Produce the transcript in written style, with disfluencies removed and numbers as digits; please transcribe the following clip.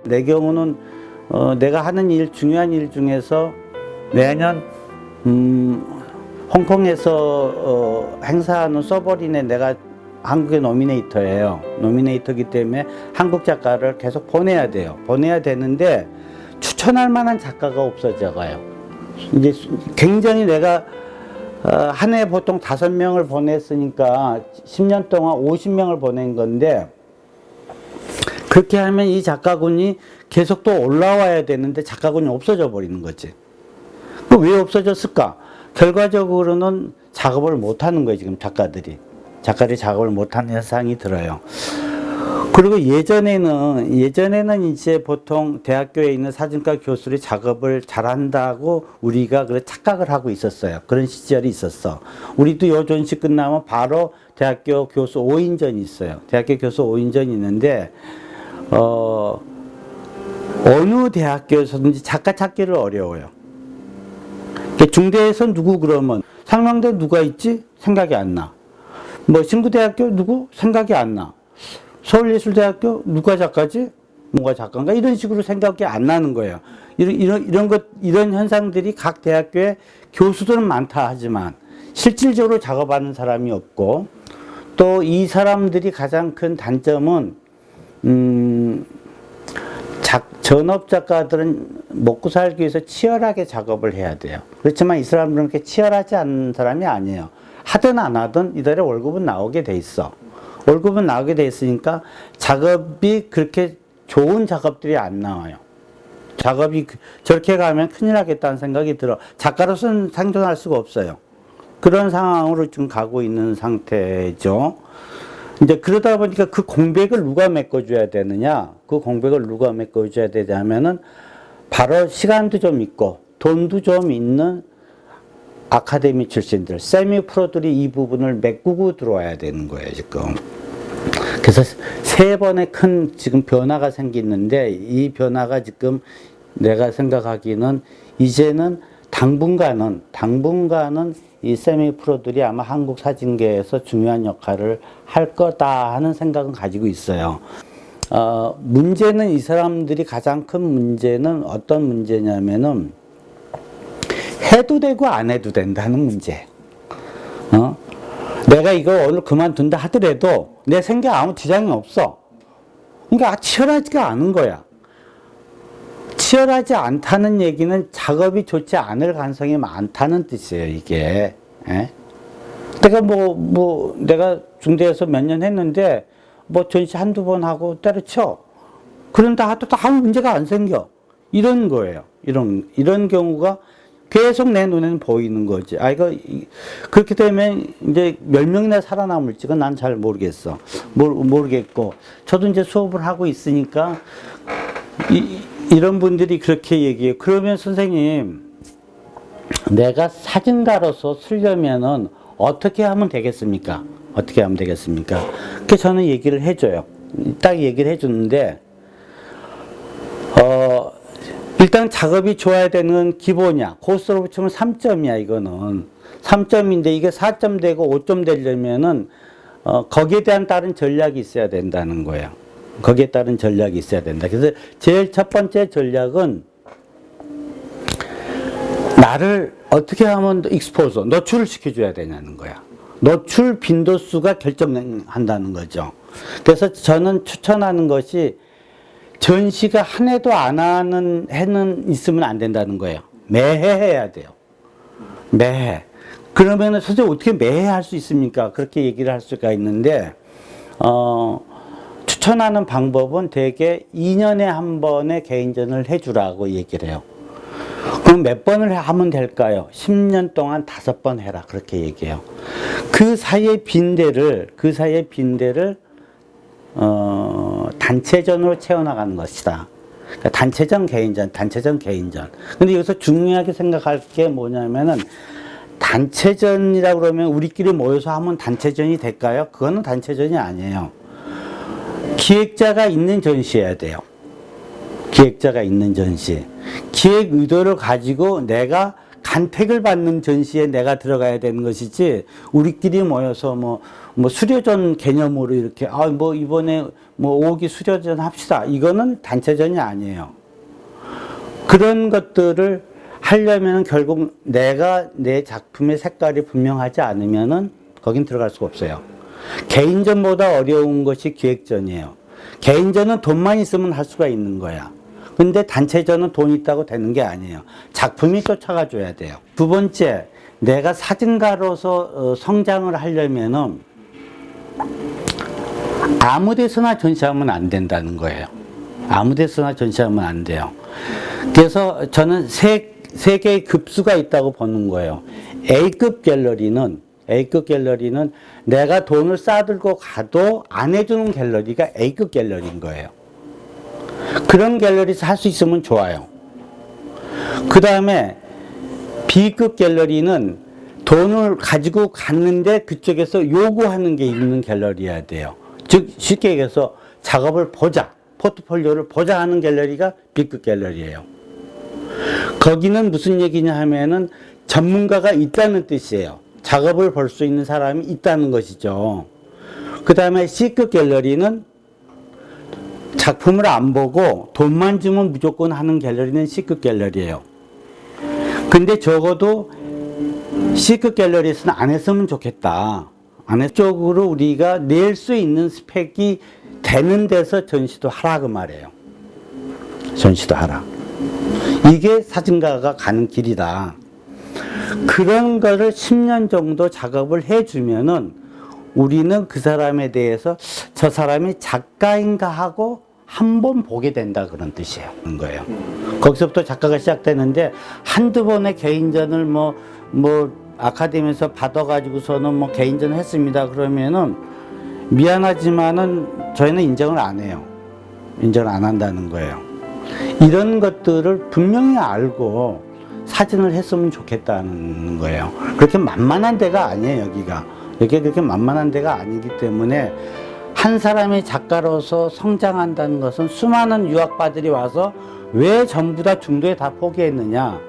내 경우는 내가 하는 일, 중요한 일 중에서 매년 홍콩에서 행사하는 서버린에 내가 한국의 노미네이터예요. 노미네이터이기 때문에 한국 작가를 계속 보내야 돼요. 보내야 되는데 추천할 만한 작가가 없어져가요. 이제 굉장히 내가 한 해 보통 5명을 보냈으니까 10년 동안 50명을 보낸 건데, 그렇게 하면 이 작가군이 계속 또 올라와야 되는데 작가군이 없어져 버리는 거지. 왜 없어졌을까? 결과적으로는 작업을 못하는 거예요. 지금 작가들이 작업을 못하는 현상이 들어요. 그리고 예전에는 이제 보통 대학교에 있는 사진과 교수들이 작업을 잘한다고 우리가 그래 착각을 하고 있었어요. 그런 시절이 있었어. 우리도 요전시 끝나면 바로 대학교 교수 5인전이 있어요. 대학교 교수 5인전이 있는데 어느 대학교에서든지 작가 찾기를 어려워요. 중대에서 누구 그러면 상명대 누가 있지? 생각이 안 나. 뭐 신구대학교 누구? 생각이 안 나. 서울예술대학교 누가 작가지? 뭐가 작가인가? 이런 식으로 생각이 안 나는 거예요. 이런 현상들이 각 대학교에 교수들은 많다 하지만 실질적으로 작업하는 사람이 없고, 또 이 사람들이 가장 큰 단점은 전업 작가들은 먹고 살기 위해서 치열하게 작업을 해야 돼요. 그렇지만 이 사람들은 그렇게 치열하지 않은 사람이 아니에요. 하든 안 하든 이달에 월급은 나오게 돼 있어. 월급은 나오게 돼 있으니까 작업이 그렇게 좋은 작업들이 안 나와요. 작업이 저렇게 가면 큰일 나겠다는 생각이 들어. 작가로서는 생존할 수가 없어요. 그런 상황으로 지금 가고 있는 상태죠. 이제 그러다 보니까 그 공백을 누가 메꿔줘야 되느냐? 그 공백을 누가 메꿔줘야 되냐면은 바로 시간도 좀 있고 돈도 좀 있는 아카데미 출신들, 세미 프로들이 이 부분을 메꾸고 들어와야 되는 거예요, 지금. 그래서 3번의 큰 지금 변화가 생기는데, 이 변화가 지금 내가 생각하기는 이제는 당분간은 이 세미 프로들이 아마 한국 사진계에서 중요한 역할을 할 거다 하는 생각은 가지고 있어요. 문제는 이 사람들이 가장 큰 문제는 어떤 문제냐면은 해도 되고 안 해도 된다는 문제. 내가 이거 오늘 그만둔다 하더라도 내 생각에 아무 지장이 없어. 그러니까 치열하지가 않은 거야. 치열하지 않다는 얘기는 작업이 좋지 않을 가능성이 많다는 뜻이에요, 이게. 예? 내가 내가 중대에서 몇 년 했는데, 전시 한두 번 하고 때려쳐. 그런다 하도 아무 문제가 안 생겨. 이런 거예요. 이런 경우가 계속 내 눈에는 보이는 거지. 그렇게 되면 이제 몇 명이나 살아남을지가 난 잘 모르겠어. 모르겠고. 저도 이제 수업을 하고 있으니까, 이런 분들이 그렇게 얘기해요. 그러면 선생님, 내가 사진가로서 쓰려면은 어떻게 하면 되겠습니까? 어떻게 하면 되겠습니까? 그래서 저는 얘기를 해줘요. 딱 얘기를 해주는데, 일단 작업이 좋아야 되는 기본이야. 고스로 붙이면 3점이야, 이거는. 3점인데 이게 4점 되고 5점 되려면은, 거기에 대한 다른 전략이 있어야 된다는 거예요. 거기에 따른 전략이 있어야 된다. 그래서 제일 첫 번째 전략은 나를 어떻게 하면 익스포저, 노출을 시켜줘야 되냐는 거야. 노출 빈도수가 결정한다는 거죠. 그래서 저는 추천하는 것이 전시가 한 해도 안 하는 해는 있으면 안 된다는 거예요. 매해 해야 돼요. 매해. 그러면은 선생님 어떻게 매해 할 수 있습니까? 그렇게 얘기를 할 수가 있는데, 추천하는 방법은 대개 2년에 한 번의 개인전을 해주라고 얘기를 해요. 그럼 몇 번을 하면 될까요? 10년 동안 5번 해라. 그렇게 얘기해요. 그 사이의 빈대를 단체전으로 채워나가는 것이다. 그러니까 단체전, 개인전. 근데 여기서 중요하게 생각할 게 뭐냐면은, 단체전이라고 그러면 우리끼리 모여서 하면 단체전이 될까요? 그거는 단체전이 아니에요. 기획자가 있는 전시여야 돼요. 기획자가 있는 전시. 기획 의도를 가지고 내가 간택을 받는 전시에 내가 들어가야 되는 것이지, 우리끼리 모여서 뭐 수료전 개념으로 이렇게, 뭐 이번에 뭐 5기 수료전 합시다. 이거는 단체전이 아니에요. 그런 것들을 하려면 결국 내가 내 작품의 색깔이 분명하지 않으면은 거긴 들어갈 수가 없어요. 개인전보다 어려운 것이 기획전이에요. 개인전은 돈만 있으면 할 수가 있는 거야. 근데 단체전은 돈 있다고 되는 게 아니에요. 작품이 쫓아가 줘야 돼요. 두 번째, 내가 사진가로서 성장을 하려면은 아무 데서나 전시하면 안 된다는 거예요. 아무 데서나 전시하면 안 돼요. 그래서 저는 세 개의 급수가 있다고 보는 거예요. A급 갤러리는 내가 돈을 싸들고 가도 안 해주는 갤러리가 A급 갤러리인 거예요. 그런 갤러리에서 할 수 있으면 좋아요. 그 다음에 B급 갤러리는 돈을 가지고 갔는데 그쪽에서 요구하는 게 있는 갤러리여야 돼요. 즉 쉽게 얘기해서 작업을 보자, 포트폴리오를 보자 하는 갤러리가 B급 갤러리예요. 거기는 무슨 얘기냐 하면은 전문가가 있다는 뜻이에요. 작업을 볼 수 있는 사람이 있다는 것이죠. 그 다음에 C급 갤러리는 작품을 안 보고 돈만 주면 무조건 하는 갤러리는 C급 갤러리예요. 근데 적어도 C급 갤러리에서는 안 했으면 좋겠다. 쪽으로 우리가 낼 수 있는 스펙이 되는 데서 전시도 하라 그 말이에요. 전시도 하라. 이게 사진가가 가는 길이다. 그런 거를 10년 정도 작업을 해주면은 우리는 그 사람에 대해서 저 사람이 작가인가 하고 한번 보게 된다 그런 뜻이에요. 거기서부터 작가가 시작되는데 한두 번의 개인전을 뭐 아카데미에서 받아가지고서는 뭐 개인전을 했습니다. 그러면은 미안하지만은 저희는 인정을 안 해요. 인정을 안 한다는 거예요. 이런 것들을 분명히 알고 사진을 했으면 좋겠다는 거예요. 그렇게 만만한 데가 아니에요, 여기가. 여기가 그렇게 만만한 데가 아니기 때문에 한 사람의 작가로서 성장한다는 것은 수많은 유학파들이 와서 왜 전부 다 중도에 다 포기했느냐.